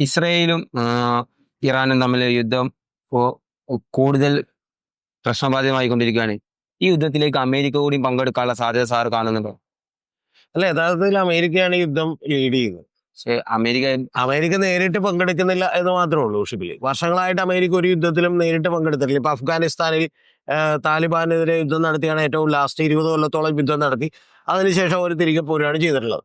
ഇസ്രയേലും ഇറാനും തമ്മിൽ യുദ്ധം ഇപ്പോൾ കൂടുതൽ പ്രശ്നബാധിതമായിക്കൊണ്ടിരിക്കുകയാണ്. ഈ യുദ്ധത്തിലേക്ക് അമേരിക്ക കൂടി പങ്കെടുക്കാനുള്ള സാധ്യത സാർ കാണുന്നുണ്ടോ? അല്ല, യഥാർത്ഥത്തിൽ അമേരിക്കയാണ് ഈ യുദ്ധം ലീഡ് ചെയ്യുന്നത്. പക്ഷേ അമേരിക്ക നേരിട്ട് പങ്കെടുക്കുന്നില്ല എന്ന് മാത്രമേ ഉള്ളൂ. ഷിബിലി, വർഷങ്ങളായിട്ട് അമേരിക്ക ഒരു യുദ്ധത്തിലും നേരിട്ട് പങ്കെടുത്തിട്ടില്ല. ഇപ്പൊ അഫ്ഗാനിസ്ഥാനിൽ താലിബാനെതിരെ യുദ്ധം നടത്തിയാണ് ഏറ്റവും ലാസ്റ്റ് 20 കൊല്ലത്തോളം യുദ്ധം നടത്തി. അതിനുശേഷം അവർ തിരികെ പോരുകയാണ് ചെയ്തിട്ടുള്ളത്.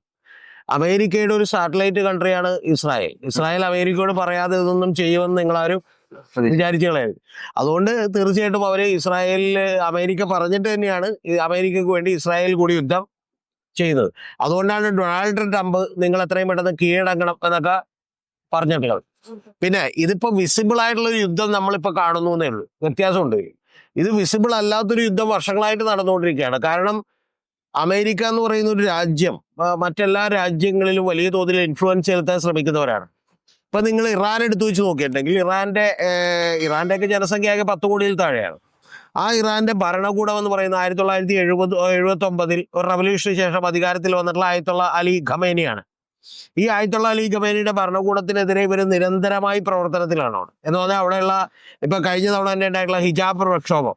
അമേരിക്കയുടെ ഒരു സാറ്റലൈറ്റ് കൺട്രിയാണ് ഇസ്രായേൽ. ഇസ്രായേൽ അമേരിക്കയോട് പറയാതെ ഇതൊന്നും ചെയ്യുമെന്ന് നിങ്ങളാരും വിചാരിച്ചു കളയരുത്. അതുകൊണ്ട് തീർച്ചയായിട്ടും അവര് ഇസ്രായേലിൽ അമേരിക്ക പറഞ്ഞിട്ട് തന്നെയാണ് അമേരിക്കക്ക് വേണ്ടി ഇസ്രായേൽ കൂടി യുദ്ധം ചെയ്യുന്നത്. അതുകൊണ്ടാണ് ഡൊണാൾഡ് ട്രംപ് നിങ്ങൾ എത്രയും പെട്ടെന്ന് കീഴടങ്ങണം എന്നൊക്കെ പറഞ്ഞിട്ടുള്ളത്. പിന്നെ ഇതിപ്പോ വിസിബിൾ ആയിട്ടുള്ള ഒരു യുദ്ധം നമ്മളിപ്പോ കാണുന്നു എന്നേ ഉള്ളൂ. വ്യത്യാസമുണ്ട്. ഇത് വിസിബിൾ അല്ലാത്തൊരു യുദ്ധം വർഷങ്ങളായിട്ട് നടന്നുകൊണ്ടിരിക്കുകയാണ്. കാരണം അമേരിക്ക എന്ന് പറയുന്ന ഒരു രാജ്യം മറ്റെല്ലാ രാജ്യങ്ങളിലും വലിയ തോതിൽ ഇൻഫ്ലുവൻസ് ചെലുത്താൻ ശ്രമിക്കുന്നവരാണ്. ഇപ്പൊ നിങ്ങൾ ഇറാൻ എടുത്തു വെച്ച് നോക്കിയിട്ടുണ്ടെങ്കിൽ ഇറാന്റെ ഒക്കെ ജനസംഖ്യ ആകെ 10 കോടിയിൽ താഴെയാണ്. ആ ഇറാന്റെ ഭരണകൂടം എന്ന് പറയുന്നത് 1979 ഒരു റവല്യൂഷന് ശേഷം അധികാരത്തിൽ വന്നിട്ടുള്ള ആയത്തുള്ള അലി ഖമേനിയാണ്. ഈ ആയത്തുള്ള അലി ഖമേനിയുടെ ഭരണകൂടത്തിനെതിരെ ഇവർ നിരന്തരമായി പ്രവർത്തനത്തിലാണ്. എന്ന് പറഞ്ഞാൽ അവിടെയുള്ള ഇപ്പൊ കഴിഞ്ഞ തവണ തന്നെ ഉണ്ടായിട്ടുള്ള ഹിജാബ് പ്രക്ഷോഭം,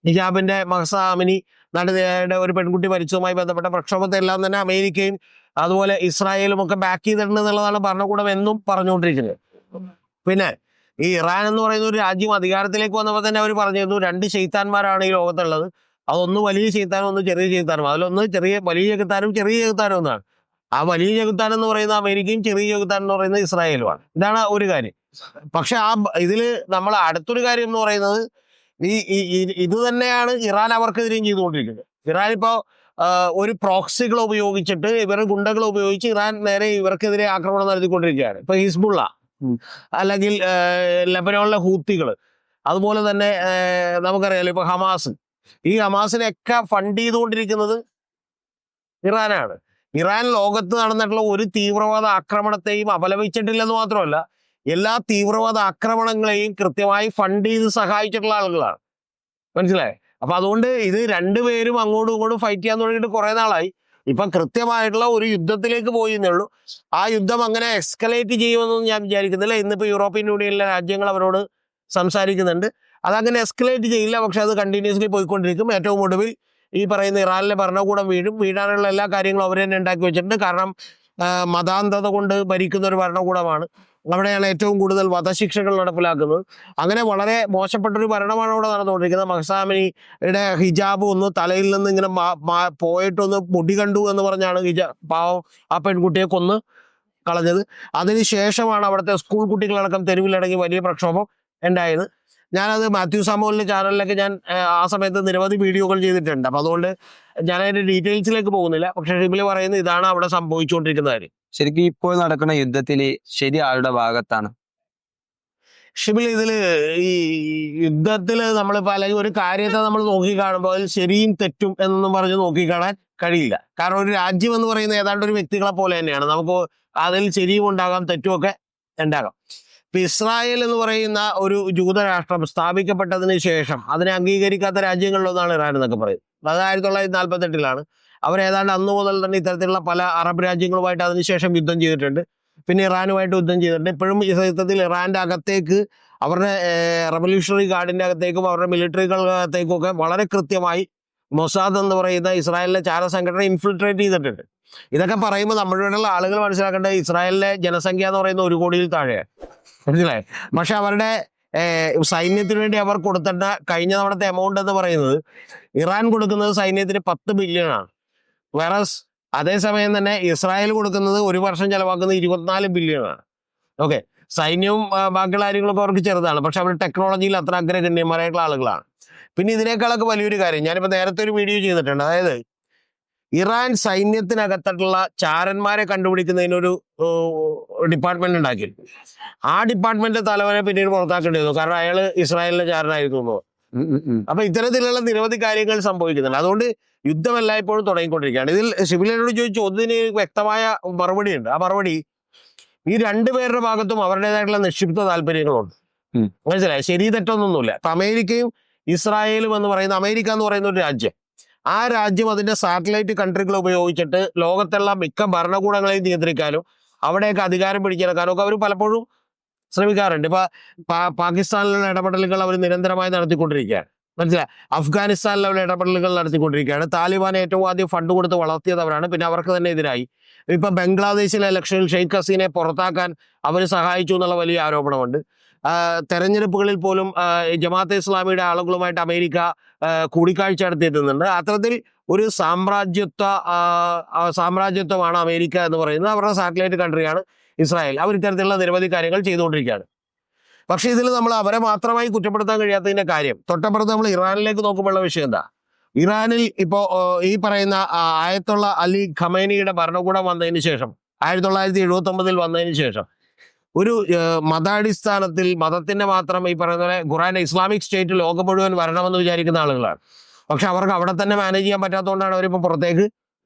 ഹിജാബിന്റെ മഹ്സാ അമിനി നടത്തിയ ഒരു പെൺകുട്ടി മരിച്ചതുമായി ബന്ധപ്പെട്ട പ്രക്ഷോഭത്തെ എല്ലാം തന്നെ അമേരിക്കയും അതുപോലെ ഇസ്രായേലും ഒക്കെ ബാക്ക് ചെയ്തിട്ടുണ്ട് എന്നുള്ളതാണ് ഭരണകൂടം എന്നും പറഞ്ഞുകൊണ്ടിരിക്കുന്നത്. പിന്നെ ഈ ഇറാൻ എന്ന് പറയുന്ന ഒരു രാജ്യം അധികാരത്തിലേക്ക് വന്നപ്പോൾ തന്നെ അവർ പറഞ്ഞിരുന്നു 2 ശൈത്താന്മാരാണ് ഈ ലോകത്തുള്ളത്. അതൊന്ന് വലിയ ശൈത്താനും ഒന്ന് ചെറിയ ശൈത്താനും. അതിലൊന്ന് വലിയ ചെകുത്താനും ചെറിയ ചെകുത്താനും എന്നാണ്. ആ വലിയ ചെകുത്താൻ എന്ന് പറയുന്നത് അമേരിക്കയും ചെറിയ ചെകുത്താൻ എന്ന് പറയുന്നത് ഇസ്രായേലുമാണ്. ഇതാണ് ഒരു കാര്യം. പക്ഷെ ഇതില് നമ്മൾ അടുത്തൊരു കാര്യം എന്ന് പറയുന്നത് ഇത് തന്നെയാണ് ഇറാൻ അവർക്കെതിരെയും ചെയ്തുകൊണ്ടിരിക്കുന്നത്. ഇറാൻ ഇപ്പോ ഒരു പ്രോക്സികൾ ഉപയോഗിച്ചിട്ട് ഇവരുടെ ഗുണ്ടകൾ ഉപയോഗിച്ച് ഇറാൻ നേരെ ഇവർക്കെതിരെ ആക്രമണം നടത്തിക്കൊണ്ടിരിക്കുകയാണ്. ഇപ്പൊ ഹിസ്ബുള്ള അല്ലെങ്കിൽ ലെബനോണിലെ ഹൂത്തികൾ, അതുപോലെ തന്നെ നമുക്കറിയാലോ ഇപ്പൊ ഹമാസ്. ഈ ഹമാസിനെയൊക്കെ ഫണ്ട് ചെയ്തുകൊണ്ടിരിക്കുന്നത് ഇറാനാണ്. ഇറാൻ ലോകത്ത് നടന്നിട്ടുള്ള ഒരു തീവ്രവാദ ആക്രമണത്തെയും അപലപിച്ചിട്ടില്ലെന്ന് മാത്രമല്ല, എല്ലാ തീവ്രവാദ ആക്രമണങ്ങളെയും കൃത്യമായി ഫണ്ട് ചെയ്ത് സഹായിച്ചിട്ടുള്ള ആളുകളാണ്. മനസ്സിലായേ? അപ്പൊ അതുകൊണ്ട് ഇത് രണ്ടുപേരും അങ്ങോട്ടും ഇങ്ങോട്ടും ഫൈറ്റ് ചെയ്യാൻ തുടങ്ങിയിട്ട് കുറെ നാളായി. ഇപ്പൊ കൃത്യമായിട്ടുള്ള ഒരു യുദ്ധത്തിലേക്ക് പോയിന്നേ ഉള്ളൂ. ആ യുദ്ധം അങ്ങനെ എസ്കലേറ്റ് ചെയ്യുമെന്നൊന്നും ഞാൻ വിചാരിക്കുന്നില്ല. ഇന്നിപ്പോ യൂറോപ്യൻ യൂണിയനിലെ രാജ്യങ്ങൾ അവരോട് സംസാരിക്കുന്നുണ്ട്. അതങ്ങനെ എസ്കലേറ്റ് ചെയ്യില്ല, പക്ഷെ അത് കണ്ടിന്യൂസ്ലി പോയിക്കൊണ്ടിരിക്കും. ഏറ്റവും ഒടുവിൽ ഈ പറയുന്ന ഇറാനിലെ ഭരണകൂടം വീഴാനുള്ള എല്ലാ കാര്യങ്ങളും അവർ തന്നെ ഉണ്ടാക്കി വെച്ചിട്ടുണ്ട്. കാരണം മതാന്ധത കൊണ്ട് ഭരിക്കുന്ന ഒരു ഭരണകൂടമാണ്. അവിടെയാണ് ഏറ്റവും കൂടുതൽ വധശിക്ഷകൾ നടപ്പിലാക്കുന്നത്. അങ്ങനെ വളരെ മോശപ്പെട്ടൊരു ഭരണമാണ് അവിടെ നടന്നുകൊണ്ടിരിക്കുന്നത്. മഹ്സാ അമിനിയുടെ ഹിജാബ് ഒന്ന് തലയിൽ നിന്ന് ഇങ്ങനെ പോയിട്ടൊന്ന് മുടി കണ്ടു എന്ന് പറഞ്ഞാണ് പാവം ആ പെൺകുട്ടിയെ കൊന്ന് കളഞ്ഞത്. അതിനുശേഷമാണ് അവിടുത്തെ സ്കൂൾ കുട്ടികളടക്കം തെരുവിലടങ്ങി വലിയ പ്രക്ഷോഭം ഉണ്ടായത്. ഞാനത് മാത്യു സാമുവലിന്റെ ചാനലിലൊക്കെ ഞാൻ ആ സമയത്ത് നിരവധി വീഡിയോകൾ ചെയ്തിട്ടുണ്ട്. അപ്പൊ അതുകൊണ്ട് ഞാൻ അതിന്റെ ഡീറ്റെയിൽസിലേക്ക് പോകുന്നില്ല. പക്ഷെ ഷിബിലി പറയുന്നത് ഇതാണ് അവിടെ സംഭവിച്ചുകൊണ്ടിരിക്കുന്ന കാര്യം. ശരിക്കും ഇപ്പോൾ നടക്കുന്ന യുദ്ധത്തിൽ ശരി ആരുടെ ഭാഗത്താണ്? ഷിബിലി, ഇതില് ഈ യുദ്ധത്തിൽ നമ്മളിപ്പോ അല്ലെങ്കിൽ ഒരു കാര്യത്തെ നമ്മൾ നോക്കിക്കാണുമ്പോൾ അതിൽ ശരിയും തെറ്റും എന്നൊന്നും പറഞ്ഞ് നോക്കിക്കാണാൻ കഴിയില്ല. കാരണം ഒരു രാജ്യം എന്ന് പറയുന്നത് ഏതാണ്ട് ഒരു വ്യക്തികളെ പോലെ തന്നെയാണ്. നമുക്ക് അതിൽ ശരിയും ഉണ്ടാകാം, തെറ്റും ഒക്കെ ഉണ്ടാകാം. ഇപ്പൊ ഇസ്രായേൽ എന്ന് പറയുന്ന ഒരു ജൂതരാഷ്ട്രം സ്ഥാപിക്കപ്പെട്ടതിന് ശേഷം അതിനെ അംഗീകരിക്കാത്ത രാജ്യങ്ങളിലൊന്നാണ് ഇറാൻ എന്നൊക്കെ പറയുന്നത്. അത് 1948 അവർ ഏതാണ്ട് അന്ന് മുതൽ തന്നെ ഇത്തരത്തിലുള്ള പല അറബ് രാജ്യങ്ങളുമായിട്ട് അതിനുശേഷം യുദ്ധം ചെയ്തിട്ടുണ്ട്. പിന്നെ ഇറാനുമായിട്ട് യുദ്ധം ചെയ്തിട്ടുണ്ട്. ഇപ്പോഴും ഈ യുദ്ധത്തിൽ ഇറാന്റെ അകത്തേക്ക്, അവരുടെ റവല്യൂഷണറി ഗാർഡിന്റെ അകത്തേക്കും അവരുടെ മിലിറ്ററികളുടെ അകത്തേക്കും ഒക്കെ വളരെ കൃത്യമായി മൊസാദ് എന്ന് പറയുന്ന ഇസ്രായേലിലെ ചാരസംഘടന ഇൻഫിൽട്രേറ്റ് ചെയ്തിട്ടുണ്ട്. ഇതൊക്കെ പറയുമ്പോൾ നമ്മുടെ ഇവിടെയുള്ള ആളുകൾ മനസ്സിലാക്കേണ്ടത് ഇസ്രായേലിലെ ജനസംഖ്യ എന്ന് പറയുന്നത് 1 കോടിയിൽ താഴെയാണ്. മനസ്സിലായി? പക്ഷെ അവരുടെ സൈന്യത്തിന് വേണ്ടി അവർ കൊടുത്തേണ്ട കഴിഞ്ഞ തവണത്തെ എമൗണ്ട് എന്ന് പറയുന്നത് ഇറാൻ കൊടുക്കുന്നത് സൈന്യത്തിന് 10 ബില്യൺ ആണ്. വേറസ് അതേസമയം തന്നെ ഇസ്രായേൽ കൊടുക്കുന്നത് ഒരു വർഷം ചെലവാക്കുന്നത് 24 ബില്യൺ ആണ്. ഓക്കെ, സൈന്യവും ബാക്കിയുള്ള കാര്യങ്ങളൊക്കെ അവർക്ക് ചെറുതാണ്, പക്ഷെ അവർ ടെക്നോളജിയിൽ അത്ര അഗ്രഗണ്യന്മാരായിട്ടുള്ള ആളുകളാണ്. പിന്നെ ഇതിനേക്കാളൊക്കെ വലിയൊരു കാര്യം ഞാനിപ്പോൾ നേരത്തെ ഒരു വീഡിയോ ചെയ്തിട്ടുണ്ട്. അതായത് ഇറാൻ സൈന്യത്തിനകത്തുള്ള ചാരന്മാരെ കണ്ടുപിടിക്കുന്നതിനൊരു ഡിപ്പാർട്ട്മെന്റ് ഉണ്ടാക്കിയിരുന്നു. ആ ഡിപ്പാർട്ട്മെന്റ് തലവനെ പിന്നീട് പുറത്താക്കേണ്ടി വന്നു. കാരണം അയാൾ ഇസ്രായേലിലെ ചാരനായിരുന്നു. അപ്പൊ ഇത്തരത്തിലുള്ള നിരവധി കാര്യങ്ങൾ സംഭവിക്കുന്നുണ്ട്. അതുകൊണ്ട് യുദ്ധം എല്ലായ്പ്പോഴും തുടങ്ങിക്കൊണ്ടിരിക്കുകയാണ്. ഇതിൽ സിവിലിയനോട് ചോദിച്ച ചോദ്യത്തിന് വ്യക്തമായ മറുപടി ഉണ്ട്. ആ മറുപടി ഈ രണ്ടുപേരുടെ ഭാഗത്തും അവരുടേതായിട്ടുള്ള നിക്ഷിപ്ത താല്പര്യങ്ങളുണ്ട്. മനസ്സിലായി? ശരി തെറ്റൊന്നുമില്ല. ഇപ്പൊ അമേരിക്കയും ഇസ്രായേലും എന്ന് പറയുന്ന, അമേരിക്ക എന്ന് പറയുന്ന ഒരു രാജ്യം, ആ രാജ്യം അതിന്റെ സാറ്റലൈറ്റ് കൺട്രികൾ ഉപയോഗിച്ചിട്ട് ലോകത്തുള്ള മിക്ക ഭരണകൂടങ്ങളെയും നിയന്ത്രിക്കാനും അവിടെയൊക്കെ അധികാരം പിടിച്ചെടുക്കാനൊക്കെ അവർ പലപ്പോഴും ശ്രമിക്കാറുണ്ട്. ഇപ്പൊ പാകിസ്ഥാനിലുള്ള ഇടപെടലുകൾ അവർ നിരന്തരമായി നടത്തിക്കൊണ്ടിരിക്കുകയാണ്. മനസ്സിലായി. അഫ്ഗാനിസ്ഥാനിലുള്ള ഇടപെടലുകൾ നടത്തിക്കൊണ്ടിരിക്കുകയാണ്. താലിബാൻ ഏറ്റവും ആദ്യം ഫണ്ട് കൊടുത്ത് വളർത്തിയതവരാണ്, പിന്നെ അവർക്ക് തന്നെ എതിരായി. ഇപ്പൊ ബംഗ്ലാദേശിലെ ഇലക്ഷനിൽ ഷെയ്ഖ് ഹസീനെ പുറത്താക്കാൻ അവർ സഹായിച്ചു എന്നുള്ള വലിയ ആരോപണമുണ്ട്. തെരഞ്ഞെടുപ്പുകളിൽ പോലും ജമാഅത്തെ ഇസ്ലാമിയുടെ ആളുകളുമായിട്ട് അമേരിക്ക കൂടിക്കാഴ്ച നടത്തിയിട്ടുന്നുണ്ട്. അത്തരത്തിൽ ഒരു സാമ്രാജ്യത്വമാണ് അമേരിക്ക എന്ന് പറയുന്നത്. അവരുടെ സാറ്റലൈറ്റ് കൺട്രിയാണ് ഇസ്രായേൽ. അവർ ഇത്തരത്തിലുള്ള നിരവധി കാര്യങ്ങൾ ചെയ്തുകൊണ്ടിരിക്കുകയാണ്. പക്ഷേ ഇതിൽ നമ്മൾ അവരെ മാത്രമായി കുറ്റപ്പെടുത്താൻ കഴിയാത്തതിന്റെ കാര്യം, തൊട്ടപ്പുറത്ത് നമ്മൾ ഇറാനിലേക്ക് നോക്കുമ്പോഴുള്ള വിഷയം എന്താ? ഇറാനിൽ ഇപ്പോ ഈ പറയുന്ന ആയത്തുള്ള അലി ഖമേനിയുടെ ഭരണകൂടം വന്നതിന് ശേഷം 1979 വന്നതിന് ശേഷം ഒരു മതാടിസ്ഥാനത്തിൽ മതത്തിന്റെ മാത്രം ഈ പറയുന്ന പോലെ ഖുറാന്റെ ഇസ്ലാമിക് സ്റ്റേറ്റ് ലോകം മുഴുവൻ വരണമെന്ന് വിചാരിക്കുന്ന ആളുകളാണ്. പക്ഷെ അവർക്ക് അവിടെ തന്നെ മാനേജ് ചെയ്യാൻ പറ്റാത്തതുകൊണ്ടാണ് അവരിപ്പോൾ പുറത്തേക്ക്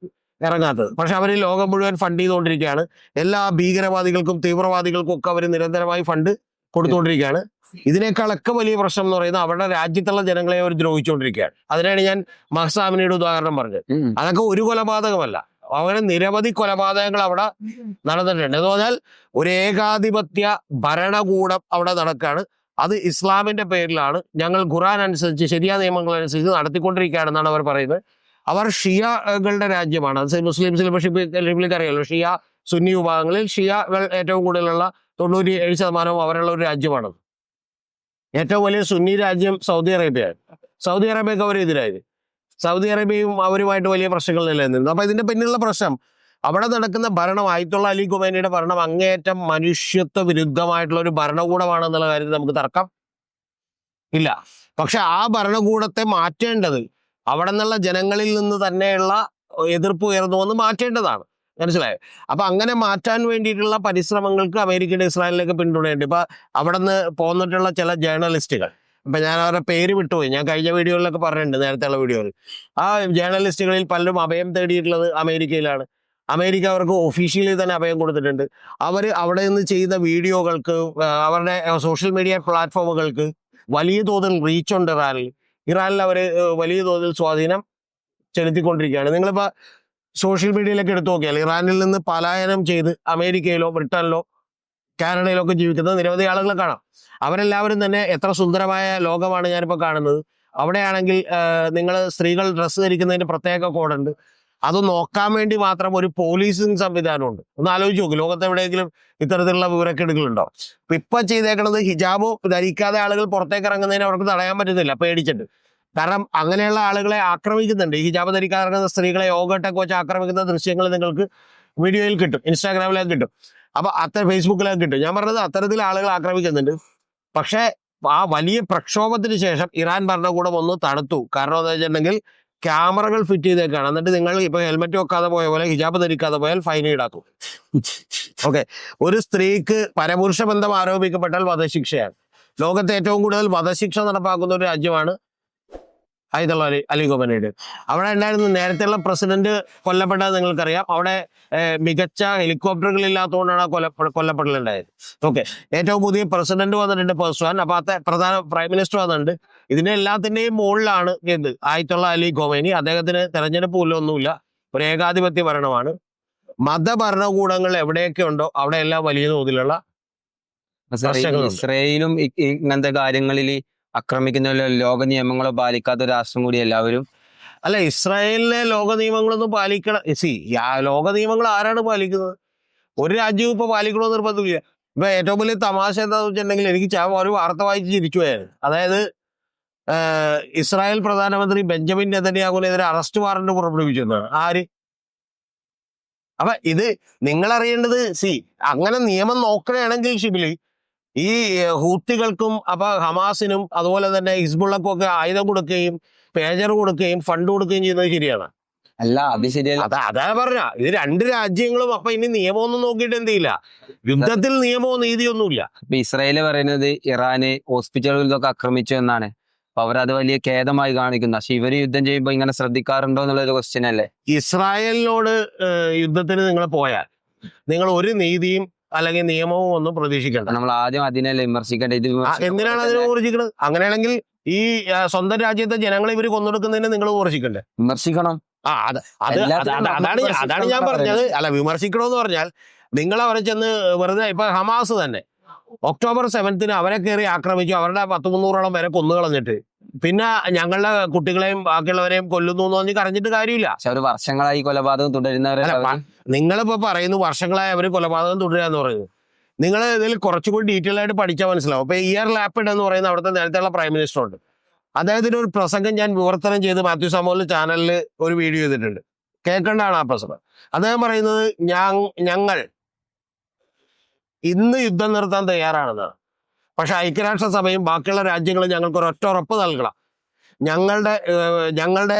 ഇറങ്ങാത്തത്. പക്ഷെ അവർ ലോകം മുഴുവൻ ഫണ്ട് ചെയ്തുകൊണ്ടിരിക്കുകയാണ്. എല്ലാ ഭീകരവാദികൾക്കും തീവ്രവാദികൾക്കും ഒക്കെ അവർ നിരന്തരമായി ഫണ്ട് കൊടുത്തുകൊണ്ടിരിക്കുകയാണ്. ഇതിനേക്കാളൊക്കെ വലിയ പ്രശ്നം എന്ന് പറയുന്നത് അവരുടെ രാജ്യത്തുള്ള ജനങ്ങളെ അവർ ദ്രോഹിച്ചുകൊണ്ടിരിക്കുകയാണ്. അതിനാണ് ഞാൻ മഹ്സ അമിനിയുടെ ഉദാഹരണം പറഞ്ഞത്. അതൊക്കെ ഒരു കൊലപാതകമല്ല, അങ്ങനെ നിരവധി കൊലപാതകങ്ങൾ അവിടെ നടന്നിട്ടുണ്ട്. എന്ന് പറഞ്ഞാൽ ഒരു ഏകാധിപത്യ ഭരണകൂടം അവിടെ നടക്കുകയാണ്. അത് ഇസ്ലാമിന്റെ പേരിലാണ്. ഞങ്ങൾ ഖുറാൻ അനുസരിച്ച് ശരിയായ നിയമങ്ങൾ അനുസരിച്ച് നടത്തിക്കൊണ്ടിരിക്കുകയാണെന്നാണ് അവർ പറയുന്നത്. അവർ ഷിയകളുടെ രാജ്യമാണ്. അത് മുസ്ലിംസിൽ പക്ഷേ അറിയാലോ, ഷിയ സുന്നി വിഭാഗങ്ങളിൽ ഷിയകൾ ഏറ്റവും കൂടുതലുള്ള 97% അവരുള്ള ഒരു രാജ്യമാണത്. ഏറ്റവും വലിയ സുന്നി രാജ്യം സൗദി അറേബ്യയാണ്. സൗദി അറേബ്യക്ക് അവരെതിരായത്. സൗദി അറേബ്യയും അവരുമായിട്ട് വലിയ പ്രശ്നങ്ങൾ നിലനിന്നിരുന്നു. അപ്പൊ ഇതിന്റെ പിന്നിലുള്ള പ്രശ്നം അവിടെ നടക്കുന്ന ഭരണം, ആയത്തുള്ള അലി ഖുമൈനിയുടെ ഭരണം അങ്ങേയറ്റം മനുഷ്യത്വ വിരുദ്ധമായിട്ടുള്ള ഒരു ഭരണകൂടമാണെന്നുള്ള കാര്യത്തിൽ നമുക്ക് തർക്കം ഇല്ല. പക്ഷെ ആ ഭരണകൂടത്തെ മാറ്റേണ്ടത് അവിടെ നിന്നുള്ള ജനങ്ങളിൽ നിന്ന് തന്നെയുള്ള എതിർപ്പ് ഉയർന്നു വന്ന് മാറ്റേണ്ടതാണ്. മനസ്സിലായോ? അപ്പൊ അങ്ങനെ മാറ്റാൻ വേണ്ടിയിട്ടുള്ള പരിശ്രമങ്ങൾക്ക് അമേരിക്കയുടെ ഇസ്രായേലിലേക്ക് പിന്തുണയുണ്ട്. ഇപ്പൊ അവിടെ നിന്ന് പോന്നിട്ടുള്ള ചില ജേർണലിസ്റ്റുകൾ, ഇപ്പൊ ഞാൻ അവരുടെ പേര് വിട്ടുപോയി, ഞാൻ കഴിഞ്ഞ വീഡിയോയിലൊക്കെ പറഞ്ഞിട്ടുണ്ട്, നേരത്തെയുള്ള വീഡിയോയിൽ. ആ ജേർണലിസ്റ്റുകളിൽ പലരും അഭയം തേടിയിട്ടുള്ളത് അമേരിക്കയിലാണ്. അമേരിക്ക അവർക്ക് ഒഫീഷ്യലി തന്നെ അഭയം കൊടുത്തിട്ടുണ്ട്. അവർ അവിടെ നിന്ന് ചെയ്ത വീഡിയോകൾക്ക്, അവരുടെ സോഷ്യൽ മീഡിയ പ്ലാറ്റ്ഫോമുകൾക്ക് വലിയ തോതിൽ റീച്ചുണ്ട്. ഇറാനിൽ അവർ വലിയ തോതിൽ സ്വാധീനം ചെലുത്തിക്കൊണ്ടിരിക്കുകയാണ്. നിങ്ങളിപ്പോൾ സോഷ്യൽ മീഡിയയിലൊക്കെ എടുത്തു നോക്കിയാൽ ഇറാനിൽ നിന്ന് പലായനം ചെയ്ത് അമേരിക്കയിലോ ബ്രിട്ടനിലോ കാനഡയിലോ ഒക്കെ ജീവിക്കുന്ന നിരവധി ആളുകളെ കാണാം. അവരെല്ലാവരും തന്നെ എത്ര സുന്ദരമായ ലോകമാണ് ഞാനിപ്പോൾ കാണുന്നത്. അവിടെയാണെങ്കിൽ നിങ്ങൾ സ്ത്രീകൾ ഡ്രസ്സ് ധരിക്കുന്നതിന് പ്രത്യേക കോഡുണ്ട്. അത് നോക്കാൻ വേണ്ടി മാത്രം ഒരു പോലീസിങ് സംവിധാനമുണ്ട്. ഒന്ന് ആലോചിച്ച് നോക്കും, ലോകത്ത് എവിടെയെങ്കിലും ഇത്തരത്തിലുള്ള വിവരക്കേടുകളുണ്ടോ? ഇപ്പൊ ചെയ്തേക്കുന്നത് ഹിജാബ് ധരിക്കാതെ ആളുകൾ പുറത്തേക്ക് ഇറങ്ങുന്നതിന് അവർക്ക് തടയാൻ പറ്റുന്നില്ല, പേടിച്ചിട്ട്. കാരണം അങ്ങനെയുള്ള ആളുകളെ ആക്രമിക്കുന്നുണ്ട്. ഹിജാബ് ധരിക്കാതെ ഇറങ്ങുന്ന സ്ത്രീകളെ യോഗട്ടൊക്കെ വെച്ച് ആക്രമിക്കുന്ന ദൃശ്യങ്ങൾ നിങ്ങൾക്ക് വീഡിയോയിൽ കിട്ടും, ഇൻസ്റ്റാഗ്രാമിലേക്ക് കിട്ടും, ഫേസ്ബുക്കിലേക്ക് കിട്ടും. ഞാൻ പറഞ്ഞത് അത്തരത്തിൽ ആളുകൾ ആക്രമിക്കുന്നുണ്ട്. പക്ഷേ ആ വലിയ പ്രക്ഷോഭത്തിന് ശേഷം ഇറാൻ ഭരണകൂടം ഒന്ന് തണുത്തു. കാരണം എന്താ വെച്ചിട്ടുണ്ടെങ്കിൽ ക്യാമറകൾ ഫിറ്റ് ചെയ്തേക്കാണ്. എന്നിട്ട് നിങ്ങൾ ഇപ്പൊ ഹെൽമെറ്റ് വെക്കാതെ പോയ പോലെ, ഹിജാബ് ധരിക്കാതെ പോയാൽ ഫൈൻ ഈടാക്കും. ഓക്കെ, ഒരു സ്ത്രീക്ക് പരപുരുഷ ബന്ധം ആരോപിക്കപ്പെട്ടാൽ വധശിക്ഷയാണ്. ലോകത്തെ ഏറ്റവും കൂടുതൽ വധശിക്ഷ നടപ്പാക്കുന്ന ഒരു രാജ്യമാണ് ആയത്തുള്ള അലി ഖമേനിയുടെ. അവിടെ ഉണ്ടായിരുന്ന നേരത്തെയുള്ള പ്രസിഡന്റ് കൊല്ലപ്പെട്ടത് നിങ്ങൾക്കറിയാം. അവിടെ മികച്ച ഹെലികോപ്റ്ററുകൾ ഇല്ലാത്തതുകൊണ്ടാണ് കൊല്ലപ്പെടലുണ്ടായത്. ഓക്കെ, ഏറ്റവും പുതിയ പ്രസിഡന്റ് വന്നിട്ടുണ്ട് പേഴ്സ്വാൻ. അപ്പൊ പ്രധാന പ്രൈം മിനിസ്റ്റർ വന്നിട്ടുണ്ട്. ഇതിന്റെ എല്ലാത്തിന്റെയും മുകളിലാണ് എന്ത് ആയത്തുള്ള അലി ഖമേനി. അദ്ദേഹത്തിന് തെരഞ്ഞെടുപ്പ് ഒന്നുമില്ല, ഒരു ഏകാധിപത്യ ഭരണമാണ്. മതഭരണകൂടങ്ങൾ എവിടെയൊക്കെ ഉണ്ടോ അവിടെ എല്ലാം വലിയ തോതിലുള്ള ഇസ്രയേലും ഇങ്ങനത്തെ കാര്യങ്ങളിൽ ആക്രമിക്കുന്ന ലോക നിയമങ്ങളോ പാലിക്കാത്ത രാഷ്ട്രം കൂടി എല്ലാവരും. അല്ല, ഇസ്രായേലിലെ ലോക നിയമങ്ങളൊന്നും പാലിക്കണം. ലോക നിയമങ്ങൾ ആരാണ് പാലിക്കുന്നത്? ഒരു രാജ്യവും ഇപ്പൊ പാലിക്കണമെന്ന് നിർബന്ധമില്ല. ഇപ്പൊ ഏറ്റവും വലിയ തമാശ എന്താണെന്ന് വെച്ചിട്ടുണ്ടെങ്കിൽ, എനിക്ക് ഒരു വാർത്ത വായിച്ച് ചിരിച്ചു പോയായിരുന്നു. അതായത് ഇസ്രായേൽ പ്രധാനമന്ത്രി ബെഞ്ചമിൻ നെതന്യാഹുവിനെതിരെ അറസ്റ്റ് വാറന്റ് പുറപ്പെടുവിച്ചെന്നാണ്. ആര്? അപ്പൊ ഇത് നിങ്ങൾ അറിയേണ്ടത്, അങ്ങനെ നിയമം നോക്കുകയാണെങ്കിൽ ഷിബിലി, ഈ ഹൂത്തികൾക്കും അപ്പൊ ഹമാസിനും അതുപോലെ തന്നെ ഹിസ്ബുള്ളക്കും ഒക്കെ ആയുധം കൊടുക്കുകയും പേജർ കൊടുക്കുകയും ഫണ്ട് കൊടുക്കുകയും ചെയ്യുന്നത് ശരിയാണ്? അല്ല, അത് ശരിയല്ല. അതാ പറഞ്ഞ, ഇത് രണ്ട് രാജ്യങ്ങളും. അപ്പൊ ഇനി നിയമമൊന്നും നോക്കിയിട്ട് എന്തില്ല, യുദ്ധത്തിൽ നിയമമോ നീതിയൊന്നുമില്ല. ഇപ്പൊ ഇസ്രായേല് പറയുന്നത് ഇറാന് ഹോസ്പിറ്റലുകളിലൊക്കെ ആക്രമിച്ചു എന്നാണ്. അപ്പൊ അവരത് വലിയ ഖേദമായി കാണിക്കുന്നു. പക്ഷെ ഇവര് യുദ്ധം ചെയ്യുമ്പോ ഇങ്ങനെ ശ്രദ്ധിക്കാറുണ്ടോ എന്നുള്ളൊരു ക്വസ്റ്റ്യൻ അല്ലേ? ഇസ്രായേലിനോട് യുദ്ധത്തിന് നിങ്ങൾ പോയാൽ നിങ്ങൾ ഒരു നീതിയും അല്ലെങ്കിൽ നിയമവും ഒന്നും പ്രതീക്ഷിക്കണം. നമ്മൾ ആദ്യം അതിനല്ലേ വിമർശിക്കേണ്ടത്. എന്തിനാണ് അതിനെ വിമർശിക്കുന്നത്? അങ്ങനെയാണെങ്കിൽ ഈ സ്വന്തം രാജ്യത്തെ ജനങ്ങളെ ഇവര് കൊന്നെടുക്കുന്നതിനെ നിങ്ങൾ വിമർശിക്കണം. വിമർശിക്കണം. അതാണ് ഞാൻ പറഞ്ഞത്. അല്ല, വിമർശിക്കണമെന്ന് പറഞ്ഞാൽ നിങ്ങൾ അവരെ ചെന്ന് വെറുതെ ഇപ്പൊ ഹമാസ് തന്നെ October 7th അവരെ കയറി ആക്രമിച്ചു, അവരുടെ 100-300 പേരെ കൊന്നുകളഞ്ഞിട്ട് പിന്നെ ഞങ്ങളുടെ കുട്ടികളെയും ബാക്കിയുള്ളവരെയും കൊല്ലുന്നു എന്ന് പറഞ്ഞ് കരഞ്ഞിട്ട് കാര്യമില്ല. പക്ഷെ അവർ വർഷങ്ങളായി കൊലപാതകം തുടരുന്നവരെ നിങ്ങളിപ്പോ പറയുന്നു വർഷങ്ങളായി അവർ കൊലപാതകം തുടരുക എന്ന് പറയുന്നത്. നിങ്ങൾ ഇതിൽ കുറച്ചുകൂടി ഡീറ്റെയിൽ ആയിട്ട് പഠിച്ചാൽ മനസ്സിലാവും. ഇപ്പൊ ഇയർ ലാപ്പിഡ് എന്ന് പറയുന്ന അവിടുത്തെ നേരത്തെയുള്ള പ്രൈം മിനിസ്റ്റർ ഉണ്ട്. അദ്ദേഹത്തിന്റെ ഒരു പ്രസംഗം ഞാൻ വിവർത്തനം ചെയ്ത് മാത്യു സാമുവൽ ചാനലിൽ ഒരു വീഡിയോ ചെയ്തിട്ടുണ്ട്, കേൾക്കേണ്ടതാണ് ആ പ്രസംഗം. അദ്ദേഹം പറയുന്നത് ഞങ്ങൾ ഇന്ന് യുദ്ധം നിർത്താൻ തയ്യാറാണെന്നാണ്. പക്ഷെ ഐക്യരാഷ്ട്രസഭയും ബാക്കിയുള്ള രാജ്യങ്ങളും ഞങ്ങൾക്ക് ഒരൊറ്റ ഉറപ്പ് നൽകണം, ഞങ്ങളുടെ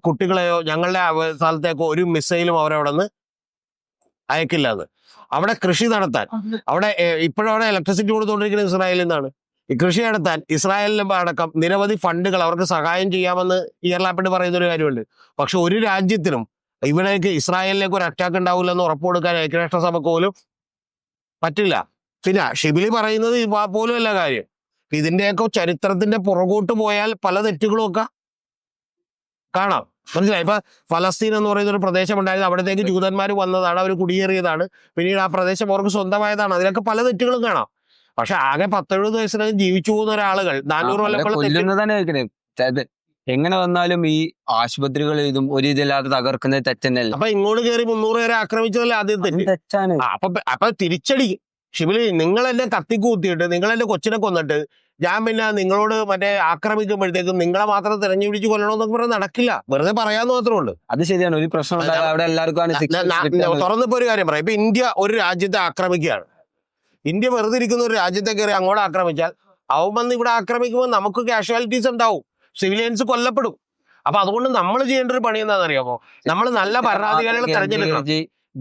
കുട്ടികളെയോ ഞങ്ങളുടെ സ്ഥലത്തേക്കോ ഒരു മിസൈലും അവരവിടെ നിന്ന് അയക്കില്ല എന്ന്. അവിടെ കൃഷി നടത്താൻ, അവിടെ ഇപ്പോഴവിടെ ഇലക്ട്രിസിറ്റി കൊടുത്തുകൊണ്ടിരിക്കുന്നത് ഇസ്രായേലിൽ നിന്നാണ്. ഈ കൃഷി നടത്താൻ ഇസ്രായേലിലും അടക്കം നിരവധി ഫണ്ടുകൾ അവർക്ക് സഹായം ചെയ്യാമെന്ന് ഇയർ ലാപ്പിഡ് പറയുന്ന ഒരു കാര്യമുണ്ട്. പക്ഷെ ഒരു രാജ്യത്തിനും ഇവിടേക്ക് ഇസ്രായേലിലേക്ക് ഒരു അറ്റാക്ക് ഉണ്ടാവില്ലെന്ന് ഉറപ്പ് കൊടുക്കാൻ ഐക്യരാഷ്ട്രസഭയ്ക്ക് പോലും പറ്റില്ല. പിന്നെ ഷിബിലി പറയുന്നത് പോലും അല്ല കാര്യം. ഇതിന്റെയൊക്കെ ചരിത്രത്തിന്റെ പുറകോട്ട് പോയാൽ പല തെറ്റുകളും ഒക്കെ കാണാം. മനസ്സിലായി? ഇപ്പൊ ഫലസ്തീൻ എന്ന് പറയുന്ന ഒരു പ്രദേശം ഉണ്ടായത്, അവിടത്തേക്ക് ജൂതന്മാർ വന്നതാണ്, അവർ കുടിയേറിയതാണ്, പിന്നീട് ആ പ്രദേശം അവർക്ക് സ്വന്തമായതാണ്. അതിലൊക്കെ പല തെറ്റുകളും കാണാം. പക്ഷെ ആകെ 10-70 വയസ്സിനകം ജീവിച്ചു പോകുന്ന ഒരാളുകൾ 400 കൊല്ലുന്നതാണ്. എങ്ങനെ വന്നാലും ഈ ആശുപത്രികൾ ഇതും ഒരു ഇതില്ലാതെ തകർക്കുന്നത് തെറ്റന്നല്ല. അപ്പൊ ഇങ്ങോട്ട് കയറി 300 പേരെ ആക്രമിച്ചതല്ലേ ആദ്യം തെറ്റാണ്. അപ്പൊ തിരിച്ചടി. ഷിബിലി, നിങ്ങൾ എന്നെ കത്തിക്കൂത്തിയിട്ട് നിങ്ങൾ എന്റെ കൊച്ചിനെ കൊന്നിട്ട് ഞാൻ പിന്നെ നിങ്ങളോട് മറ്റേ ആക്രമിക്കുമ്പോഴത്തേക്കും നിങ്ങളെ മാത്രം തെരഞ്ഞുപിടിച്ച് കൊല്ലണമെന്നൊക്കെ പറഞ്ഞാൽ നടക്കില്ല. വെറുതെ പറയാന്ന് മാത്രമേ ഉള്ളൂ. അത് ശരിയാണ്. ഒരു പ്രശ്നം അവിടെ എല്ലാവർക്കും തുറന്നിപ്പോ ഒരു കാര്യം പറയാം. ഇപ്പൊ ഇന്ത്യ ഒരു രാജ്യത്തെ ആക്രമിക്കുകയാണ്. ഇന്ത്യ വെറുതെ ഇരിക്കുന്ന ഒരു രാജ്യത്തെ കയറി അങ്ങോട്ട് ആക്രമിച്ചാൽ അവൻ വന്ന് ഇവിടെ ആക്രമിക്കുമ്പോൾ നമുക്ക് കാഷ്വാലിറ്റീസ് ഉണ്ടാവും, സിവിലിയൻസ് കൊല്ലപ്പെടും. അപ്പൊ അതുകൊണ്ട് നമ്മൾ ചെയ്യേണ്ട ഒരു പണി എന്താണെന്നറിയാമോ? നമ്മൾ നല്ല ഭരണാധികാരികളെ തെരഞ്ഞെടുക്കണം.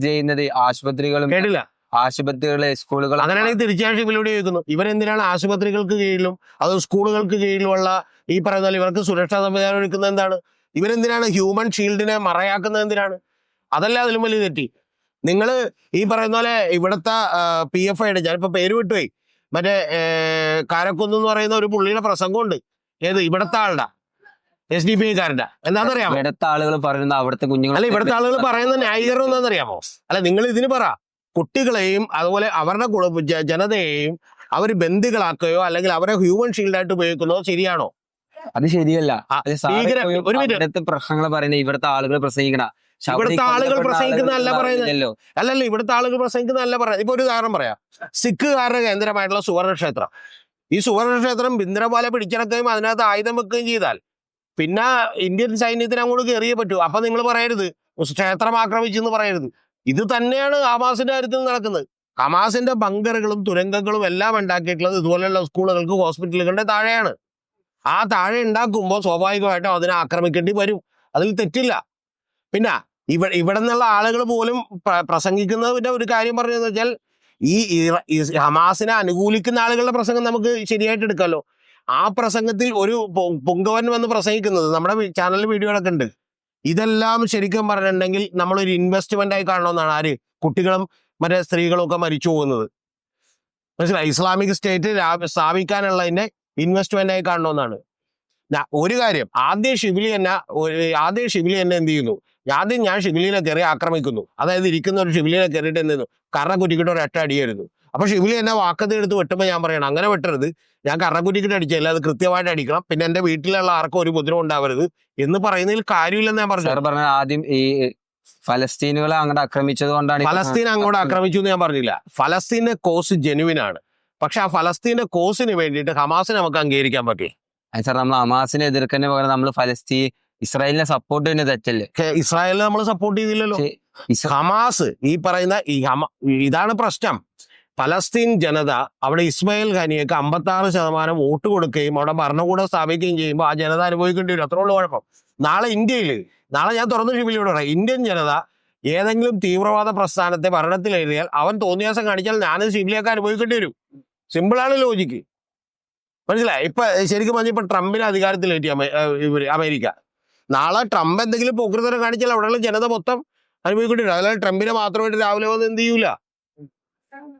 ചെയ്യുന്നത് ആശുപത്രികളും കേട്ടില്ല, ആശുപത്രികളെ സ്കൂളുകൾ. അങ്ങനെയാണെങ്കിൽ തീർച്ചയായും ഷിബിലൂടെ ചോദിക്കുന്നു, ഇവരെന്തിനാണ് ആശുപത്രികൾക്ക് കീഴിലും അത് സ്കൂളുകൾക്ക് കീഴിലുമുള്ള ഈ പറയുന്ന ഇവർക്ക് സുരക്ഷാ സംവിധാനം ഒരുക്കുന്നത് എന്താണ്? ഇവരെന്തിനാണ് ഹ്യൂമൻ ഷീൽഡിനെ മറയാക്കുന്നത്? എന്തിനാണ്? അതല്ല അതിലും വലിയ തെറ്റി. നിങ്ങൾ ഈ പറയുന്ന പോലെ ഇവിടുത്തെ PFIയുടെ, ഞാനിപ്പോ പേര് വിട്ടുപോയി, മറ്റേ കാരക്കുന്ന് എന്ന് പറയുന്ന ഒരു പുള്ളിയുടെ പ്രസംഗമുണ്ട്. ഏത്? ഇവിടുത്തെ ആളുടെ SDPIക്കാരന്റെ. എന്താണെന്നറിയാമോ? ഇവിടുത്തെ ആളുകൾ പറയുന്ന അവിടുത്തെ കുഞ്ഞുങ്ങൾ, അല്ല ഇവിടുത്തെ ആളുകൾ പറയുന്ന ന്യായീകരണം എന്താണെന്നറിയാമോ? അല്ല നിങ്ങൾ ഇതിന് പറ, കുട്ടികളെയും അതുപോലെ അവരുടെ ജനതയെയും അവർ ബന്ദികളാക്കുകയോ അല്ലെങ്കിൽ അവരെ ഹ്യൂമൻ ഷീൽഡായിട്ട് ഉപയോഗിക്കുന്നതോ ശരിയാണോ? അത് ശരിയല്ല. ഒരു മിനിറ്റ്, പ്രശ്നങ്ങൾ പറയുന്നത് ഇവിടുത്തെ ആളുകൾ പ്രസംഗിക്കണ, ഇവിടുത്തെ ആളുകൾ പ്രസംഗിക്കുന്നതല്ല പറയുന്നത്. അല്ലല്ല, ഇവിടുത്തെ ആളുകൾ പ്രസംഗിക്കുന്നതല്ല പറയുന്നത്. ഇപ്പൊ ഒരു ഉദാഹരണം പറയാം. സിഖുകാരുടെ കേന്ദ്രമായിട്ടുള്ള സുവർണക്ഷേത്രം, ഈ സുവർണക്ഷേത്രം ഭിന്ദ്രപാല പിടിച്ചടക്കുകയും അതിനകത്ത് ആയുധം വെക്കുകയും ചെയ്താൽ പിന്നെ ഇന്ത്യൻ സൈന്യത്തിന് അങ്ങോട്ട് കയറിയേ പറ്റൂ. അപ്പൊ നിങ്ങൾ പറയരുത് ക്ഷേത്രം ആക്രമിച്ചെന്ന് പറയരുത്. ഇത് തന്നെയാണ് ഹമാസിന്റെ കാര്യത്തിൽ നടക്കുന്നത്. ഹമാസിന്റെ ബങ്കറുകളും തുരങ്കങ്ങളും എല്ലാം ഉണ്ടാക്കിയിട്ടുള്ളത് ഇതുപോലെയുള്ള സ്കൂളുകൾക്ക്, ഹോസ്പിറ്റലുകളുടെ താഴെയാണ്. ആ താഴെ ഉണ്ടാക്കുമ്പോൾ സ്വാഭാവികമായിട്ടും അതിനെ ആക്രമിക്കേണ്ടി വരും. അതിൽ തെറ്റില്ല. പിന്നെ ഇവിടെ നിന്നുള്ള ആളുകൾ പോലും പ്രസംഗിക്കുന്നതിന്റെ ഒരു കാര്യം പറഞ്ഞതെന്ന് വെച്ചാൽ ഈ ഹമാസിനെ അനുകൂലിക്കുന്ന ആളുകളുടെ പ്രസംഗം നമുക്ക് ശരിയായിട്ട് എടുക്കാമല്ലോ. ആ പ്രസംഗത്തിൽ ഒരു പുങ്കവൻ വന്ന് പ്രസംഗിക്കുന്നത് നമ്മുടെ ചാനലിൽ വീഡിയോകളൊക്കെ ഉണ്ട്. ഇതെല്ലാം ശരിക്കും പറഞ്ഞിട്ടുണ്ടെങ്കിൽ നമ്മളൊരു ഇൻവെസ്റ്റ്മെന്റ് ആയി കാണണമെന്നാണ്. ആര്? കുട്ടികളും മറ്റേ സ്ത്രീകളും ഒക്കെ മരിച്ചു പോകുന്നത്. മനസ്സിലായി? ഇസ്ലാമിക് സ്റ്റേറ്റ് സ്ഥാപിക്കാനുള്ളതിന്റെ ഇൻവെസ്റ്റ്മെന്റ് ആയി കാണണമെന്നാണ്. ഒരു കാര്യം, ആദ്യം ഷിബിലി എന്നെ എന്ത് ചെയ്യുന്നു? ആദ്യം ഞാൻ ഷിബിലിനെ കയറി ആക്രമിക്കുന്നു. അതായത് ഇരിക്കുന്ന ഒരു ഷിബിലിനെ കയറിയിട്ട് എന്ത് ചെയ്യുന്നു? കറക്കുറ്റിക്കിട്ട് ഒരു 8 അടിയായിരുന്നു. അപ്പൊ ഷിബിലി എന്നെ വാക്കത്ത് എടുത്ത് വെട്ടുമ്പോൾ ഞാൻ പറയണം, അങ്ങനെ വെട്ടരുത്, ഞാൻ കറക്കുറ്റിക്കിട്ട് അടിച്ചല്ല, അത് കൃത്യമായിട്ട് അടിക്കണം, പിന്നെ എന്റെ വീട്ടിലുള്ള ആർക്കും ഒരു ഉപദ്രവം ഉണ്ടാവരുത് എന്ന് പറയുന്നതിൽ കാര്യമില്ലെന്ന് ഞാൻ പറഞ്ഞു. ആദ്യം ഈ ഫലസ്തീനുകളെ അങ്ങോട്ട് ആക്രമിച്ചത് കൊണ്ടാണ്. ഫലസ്തീൻ അങ്ങോട്ട് ആക്രമിച്ചു എന്ന് ഞാൻ പറഞ്ഞില്ല. ഫലസ്തീന്റെ കോസ് ജെനുവിൻ ആണ്. പക്ഷെ ആ ഫലസ്തീന്റെ കോസിന് വേണ്ടിയിട്ട് ഹമാസിനെ നമുക്ക് അംഗീകരിക്കാൻ പറ്റില്ല. സാർ, നമ്മൾ ഹമാസിനെ എതിർക്കുന്ന പകരം നമ്മൾ ഇസ്രായേലിനെ സപ്പോർട്ട് ചെയ്യുന്ന തെറ്റല്ലേ? ഇസ്രായേലിനെ നമ്മൾ സപ്പോർട്ട് ചെയ്തില്ലല്ലോ. ഹമാസ് ഈ പറയുന്ന ഇതാണ് പ്രശ്നം. ഫലസ്തീൻ ജനത അവിടെ ഇസ്മായിൽ ഖാനിയക്ക് 56% വോട്ട് കൊടുക്കുകയും അവിടെ ഭരണകൂടം സ്ഥാപിക്കുകയും ചെയ്യുമ്പോൾ ആ ജനത അനുഭവിക്കേണ്ടി വരും. അത്രയുള്ള കുഴപ്പം. നാളെ ഞാൻ തുറന്നു ഷിബിലിയോട് പറയാം, ഇന്ത്യൻ ജനത ഏതെങ്കിലും തീവ്രവാദ പ്രസ്ഥാനത്തെ ഭരണത്തിൽ എഴുതിയാൽ അവൻ തോന്നിയാസം കാണിച്ചാൽ ഞാനത് ഷിബിലിയൊക്കെ അനുഭവിക്കേണ്ടി വരും. സിമ്പിളാണ് ലോജിക്ക്. മനസ്സിലായി? ഇപ്പൊ ശരിക്കും പറഞ്ഞാൽ ഇപ്പൊ ട്രംപിനെ അധികാരത്തിലേറ്റി അമേരിക്ക. നാളെ ട്രംപ് എന്തെങ്കിലും പോക്കൃതരം കാണിച്ചാൽ അവിടെയുള്ള ജനത മൊത്തം അനുഭവിക്കേണ്ടി വരും. അതായത് ട്രംപിനെ മാത്രമായിട്ട് രാവിലെ വന്ന് എന്ത് ചെയ്യൂല,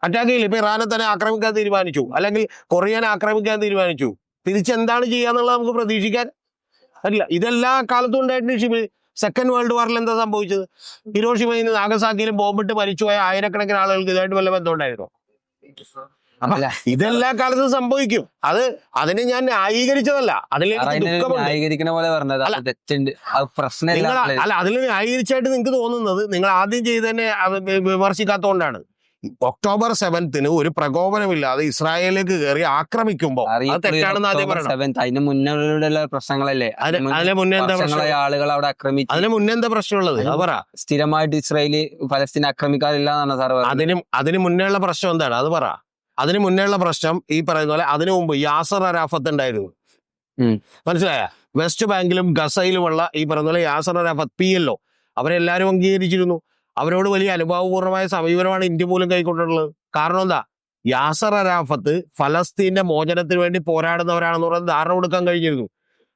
അറ്റാക്ക് ചെയ്യില്ല. ഇപ്പൊ ഇറാനെ തന്നെ ആക്രമിക്കാൻ തീരുമാനിച്ചു, അല്ലെങ്കിൽ കൊറിയനെ ആക്രമിക്കാൻ തീരുമാനിച്ചു. തിരിച്ചെന്താണ് ചെയ്യാന്നുള്ളത് നമുക്ക് പ്രതീക്ഷിക്കാൻ പറ്റില്ല. ഇതെല്ലാ കാലത്തും ഉണ്ടായിട്ടുണ്ട്. സെക്കൻഡ് വേൾഡ് വാറിൽ എന്താ സംഭവിച്ചത്? ഹിരോഷിമയിൽ നാഗസാക്കിയിലും ബോംബിട്ട് മരിച്ചുപോയ ആയിരക്കണക്കിന് ആളുകൾക്ക് ഇതായിട്ട് വല്ല ബന്ധം ഉണ്ടായിരുന്നോ? അല്ല, ഇതെല്ലാ കാലത്തും സംഭവിക്കും. അതിനെ ഞാൻ ന്യായീകരിച്ചതല്ല, അതിലേക്ക് ദുഃഖമുണ്ട്. ന്യായീകരിക്കുന്ന പോലെ പറഞ്ഞത് അല്ല, അത് തെറ്റുണ്ട്, അത് പ്രശ്നമില്ല. നിങ്ങൾ അല്ല, അതിൽ ന്യായീകരിച്ചായിട്ട് നിങ്ങൾക്ക് തോന്നുന്നത് നിങ്ങൾ ആദ്യം ചെയ്തതന്നെ വിമർശിക്കാത്തതുകൊണ്ടാണ്. ഒക്ടോബർ 7 ഒരു പ്രകോപനമില്ലാതെ ഇസ്രായേലിലേക്ക് കയറി ആക്രമിക്കുമ്പോ അത് തെറ്റാണെന്ന് ആദ്യം പറയണം. അതിന് മുന്നേ പ്രശ്നങ്ങളല്ലേ? അതിന് മുന്നേ എന്താ പ്രശ്നം? ആളുകൾ അവിടെ ആക്രമിച്ചു. അതിന് മുന്നേ എന്താ പ്രശ്നമുള്ളത്? അത് പറ. സ്ഥിരമായിട്ട് ഇസ്രായേല് ഫലസ്തീനെ ആക്രമിക്കാറില്ല എന്നാണ് സാർ പറഞ്ഞത്. അതിന് മുന്നേ ഉള്ള പ്രശ്നം എന്താണ്? അത് പറ. അതിന് മുന്നേ ഉള്ള പ്രശ്നം ഈ പറയുന്ന പോലെ അതിനു മുമ്പ് യാസർ അറാഫത്ത് ഉണ്ടായിരുന്നു. മനസ്സിലായ? വെസ്റ്റ് ബാങ്കിലും ഗസയിലുമുള്ള ഈ പറയുന്ന പോലെ യാസർ അറാഫത്ത് PLO അവരെല്ലാവരും അംഗീകരിച്ചിരുന്നു. അവരോട് വലിയ അനുഭാവപൂർണമായ സമീപനമാണ് ഇന്ത്യ പോലും കൈക്കൊണ്ടിട്ടുള്ളത്. കാരണം എന്താ? യാസർ അറാഫത്ത് ഫലസ്തീന്റെ മോചനത്തിന് വേണ്ടി പോരാടുന്നവരാണെന്ന് പറഞ്ഞ് ധാരണ കൊടുക്കാൻ കഴിഞ്ഞിരുന്നു.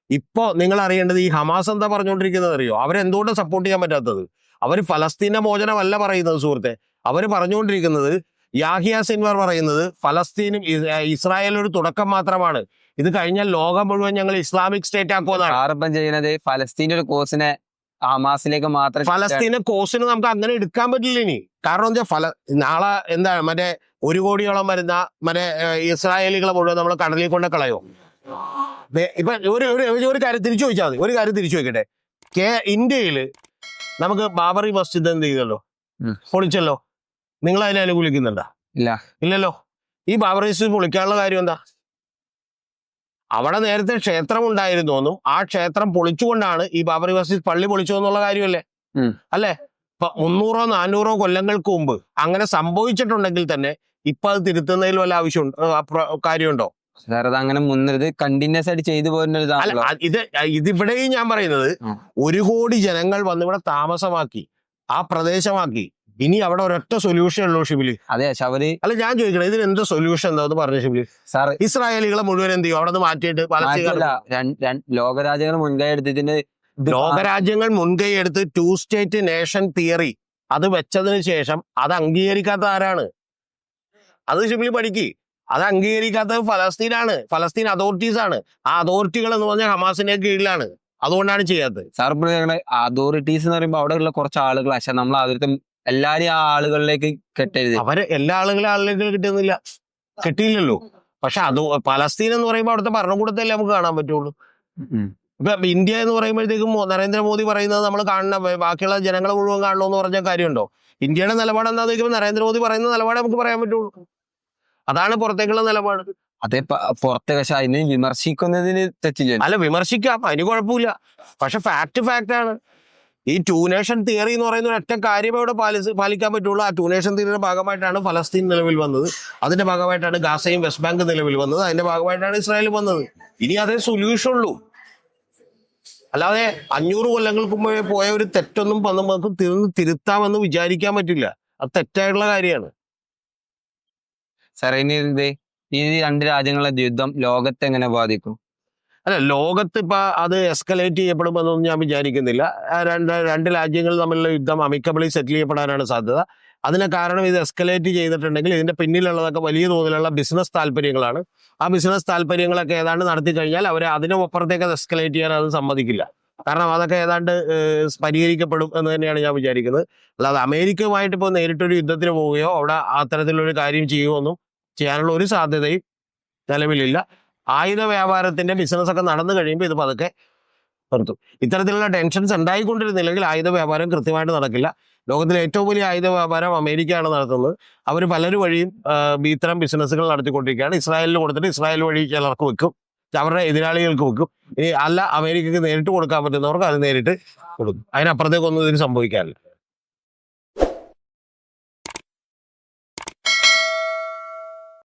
ഇപ്പോ നിങ്ങൾ അറിയേണ്ടത് ഈ ഹമാസ് എന്താ പറഞ്ഞുകൊണ്ടിരിക്കുന്നത് അറിയോ? അവരെന്തുകൊണ്ട് സപ്പോർട്ട് ചെയ്യാൻ പറ്റാത്തത്? അവർ ഫലസ്തീന്റെ മോചനമല്ല പറയുന്നത് സുഹൃത്തെ. അവർ പറഞ്ഞുകൊണ്ടിരിക്കുന്നത്, യാഹിയ സിൻവർ പറയുന്നത്, ഫലസ്തീനും ഇസ്രായേലും ഒരു തുടക്കം മാത്രമാണ്, ഇത് കഴിഞ്ഞാൽ ലോകം മുഴുവൻ ഞങ്ങൾ ഇസ്ലാമിക് സ്റ്റേറ്റ് ആക്കുമെന്നാണ്. ആരംഭം ചെയ്യുന്നത് ഫലസ്തീന്റെ ഒരു കോഴ്സിനെ ഹമാസിലേക്ക് മാത്രം. ഫലസ്തീനെ കോഴ്സിന് നമുക്ക് അങ്ങനെ എടുക്കാൻ പറ്റില്ല ഇനി. കാരണം എന്താ, നാളെ എന്താ മറ്റേ 1 കോടിയോളം വരുന്ന മറ്റേ ഇസ്രായേലികളെ മുഴുവൻ നമ്മൾ കടലിൽ കൊണ്ട് കളയോ? ഇപ്പൊ ഒരു കാര്യം തിരിച്ചു ചോദിച്ചാൽ മതി. ഒരു കാര്യം തിരിച്ചു ചോദിക്കട്ടെ. ഇന്ത്യയില് നമുക്ക് ബാബറി മസ്ജിദ് എന്ത് ചെയ്തല്ലോ? പൊളിച്ചല്ലോ. നിങ്ങൾ അതിനെ അനുകൂലിക്കുന്നുണ്ടോ? ഇല്ലല്ലോ. ഈ ബാബറി മസ്ജിദ് പൊളിക്കാനുള്ള കാര്യം എന്താ? അവിടെ നേരത്തെ ക്ഷേത്രം ഉണ്ടായിരുന്നു എന്നും ആ ക്ഷേത്രം പൊളിച്ചുകൊണ്ടാണ് ഈ ബാബറി മസ്ജിദ് പള്ളി പൊളിച്ചു എന്നുള്ള കാര്യമല്ലേ? അല്ലേ? ഇപ്പൊ 300 400 കൊല്ലങ്ങൾക്ക് മുമ്പ് അങ്ങനെ സംഭവിച്ചിട്ടുണ്ടെങ്കിൽ തന്നെ ഇപ്പൊ അത് തിരുത്തുന്നതിൽ വല്ല കാര്യമുണ്ടോ? അങ്ങനെ മുന്നേത് കണ്ടിന്യൂസ് ആയിട്ട് ചെയ്തു പോരുന്ന. ഇതിവിടെയും ഞാൻ പറയുന്നത് 1 കോടി ജനങ്ങൾ വന്ന് ഇവിടെ താമസമാക്കി, ആ പ്രദേശമാക്കി. ഇനി അവിടെ ഒരൊറ്റ സൊല്യൂഷൻ ഉള്ളൂ ഷിബിലി. അതെ ശബരി. അല്ല, ഞാൻ ചോദിക്കണേ, ഇതിന് എന്താ സൊല്യൂഷൻ എന്താന്ന് പറഞ്ഞു ഷിബിലി? സാർ, ഇസ്രായേലികളെ മുഴുവൻ എന്ത് ചെയ്യും? അവിടെ നിന്ന് മാറ്റിയിട്ട് ലോകരാജ്യങ്ങൾ മുൻകൈ എടുത്തിട്ട് ലോകരാജ്യങ്ങൾ മുൻകൈ എടുത്ത് 2 സ്റ്റേറ്റ് നേഷൻ തിയറി അത് വെച്ചതിന് ശേഷം അത് അംഗീകരിക്കാത്ത ആരാണ്? അത് ഷിബിലി പഠിക്ക്. അത് അംഗീകരിക്കാത്തത് ഫലസ്തീനാണ്, ഫലസ്തീൻ അതോറിറ്റീസ് ആണ്. ആ അതോറിറ്റികൾ എന്ന് പറഞ്ഞാൽ ഹമാസിന്റെ കീഴിലാണ്. അതുകൊണ്ടാണ് ചെയ്യാത്തത്. സാർ അതോറിറ്റീസ് എന്ന് പറയുമ്പോൾ അവിടെയുള്ള കുറച്ച് ആളുകൾ, പക്ഷെ നമ്മൾ അതിർത്ത് എല്ലാരും ആ ആളുകളിലേക്ക് കെട്ടരുത്. അവര് എല്ലാ ആളുകളിലേക്ക് കിട്ടുന്നില്ല, കിട്ടിയില്ലല്ലോ. പക്ഷെ അത് ഫലസ്തീൻ എന്ന് പറയുമ്പോൾ അവിടുത്തെ ഭരണകൂടത്തല്ലേ നമുക്ക് കാണാൻ പറ്റുള്ളൂ. ഇപ്പൊ ഇന്ത്യ എന്ന് പറയുമ്പോഴത്തേക്കും നരേന്ദ്രമോദി പറയുന്നത് നമ്മൾ കാണുന്ന, ബാക്കിയുള്ള ജനങ്ങളെ മുഴുവൻ കാണണമെന്ന് പറഞ്ഞ കാര്യമുണ്ടോ? ഇന്ത്യയുടെ നിലപാട് എന്താന്ന് ചോദിക്കുമ്പോൾ നരേന്ദ്രമോദി പറയുന്ന നിലപാട് നമുക്ക് പറയാൻ പറ്റുള്ളൂ. അതാണ് പുറത്തേക്കുള്ള നിലപാട്. അതെ, പുറത്തെ പക്ഷെ അതിനെ വിമർശിക്കുന്നതിന് തെറ്റില്ല. അല്ല, വിമർശിക്കാം, അതിന് കുഴപ്പമില്ല. പക്ഷെ ഫാക്ട് ആണ്. ഈ 2 നേഷൻ തിയറി എന്ന് പറയുന്ന ഒറ്റ കാര്യം ഇവിടെ പാലിക്കാൻ പറ്റുള്ളൂ. ആ 2 നേഷൻ തിയറിയുടെ ഭാഗമായിട്ടാണ് ഫലസ്തീൻ നിലവിൽ വന്നത്. അതിന്റെ ഭാഗമായിട്ടാണ് ഗാസയും വെസ്റ്റ് ബാങ്ക് നിലവിൽ വന്നത്. അതിന്റെ ഭാഗമായിട്ടാണ് ഇസ്രായേൽ വന്നത്. ഇനി അതേ സൊല്യൂഷൻ ഉള്ളൂ. അല്ലാതെ 500 കൊല്ലങ്ങൾക്ക് മുമ്പേ പോയ ഒരു തെറ്റൊന്നും നമുക്ക് തിരുത്താമെന്ന് വിചാരിക്കാൻ പറ്റില്ല. അത് തെറ്റായിട്ടുള്ള കാര്യമാണ്. സാർ, ഇനി ഈ 2 രാജ്യങ്ങളുടെ യുദ്ധം ലോകത്തെ എങ്ങനെ ബാധിക്കും? അല്ല, ലോകത്ത് ഇപ്പൊ അത് എസ്കലേറ്റ് ചെയ്യപ്പെടുമെന്നൊന്നും ഞാൻ വിചാരിക്കുന്നില്ല. രണ്ട് രാജ്യങ്ങൾ തമ്മിലുള്ള യുദ്ധം അമിക്കബിളി സെറ്റിൽ ചെയ്യപ്പെടാനാണ് സാധ്യത. അതിന് കാരണം ഇത് എസ്കലേറ്റ് ചെയ്തിട്ടുണ്ടെങ്കിൽ ഇതിന്റെ പിന്നിലുള്ളതൊക്കെ വലിയ തോതിലുള്ള ബിസിനസ് താല്പര്യങ്ങളാണ്. ആ ബിസിനസ് താല്പര്യങ്ങളൊക്കെ ഏതാണ്ട് നടത്തി കഴിഞ്ഞാൽ അവർ അതിനപ്പുറത്തേക്ക് അത് എസ്കലേറ്റ് ചെയ്യാൻ അത് സമ്മതിക്കില്ല. കാരണം അതൊക്കെ ഏതാണ്ട് പരിഹരിക്കപ്പെടും എന്ന് തന്നെയാണ് ഞാൻ വിചാരിക്കുന്നത്. അല്ലാതെ അമേരിക്കയുമായിട്ട് ഇപ്പോൾ നേരിട്ടൊരു യുദ്ധത്തിന് പോവുകയോ അവിടെ അത്തരത്തിലൊരു കാര്യം ചെയ്യുകയോ ഒന്നും ചെയ്യാനുള്ള ഒരു സാധ്യതയും നിലവിലില്ല. ആയുധ വ്യാപാരത്തിന്റെ ബിസിനസ് ഒക്കെ നടന്നു കഴിയുമ്പോൾ ഇത് പതുക്കെ നിർത്തും. ഇത്തരത്തിലുള്ള ടെൻഷൻസ് ഉണ്ടായിക്കൊണ്ടിരുന്നില്ലെങ്കിൽ ആയുധ വ്യാപാരം കൃത്യമായിട്ട് നടക്കില്ല. ലോകത്തിലെ ഏറ്റവും വലിയ ആയുധ വ്യാപാരം അമേരിക്കയാണ് നടത്തുന്നത്. അവർ പലരും വഴിയും ഇത്തരം ബിസിനസ്സുകൾ നടത്തിക്കൊണ്ടിരിക്കുകയാണ്. ഇസ്രായേലിന് കൊടുത്തിട്ട് ഇസ്രായേൽ വഴി ചിലർക്ക് വെക്കും, അവരുടെ എതിരാളികൾക്ക് വെക്കും. ഇനി അല്ല, അമേരിക്കക്ക് നേരിട്ട് കൊടുക്കാൻ പറ്റുന്നവർക്ക് അത് നേരിട്ട് കൊടുക്കും. അതിനപ്പുറത്തേക്കൊന്നും ഇതിന് സംഭവിക്കാനില്ല.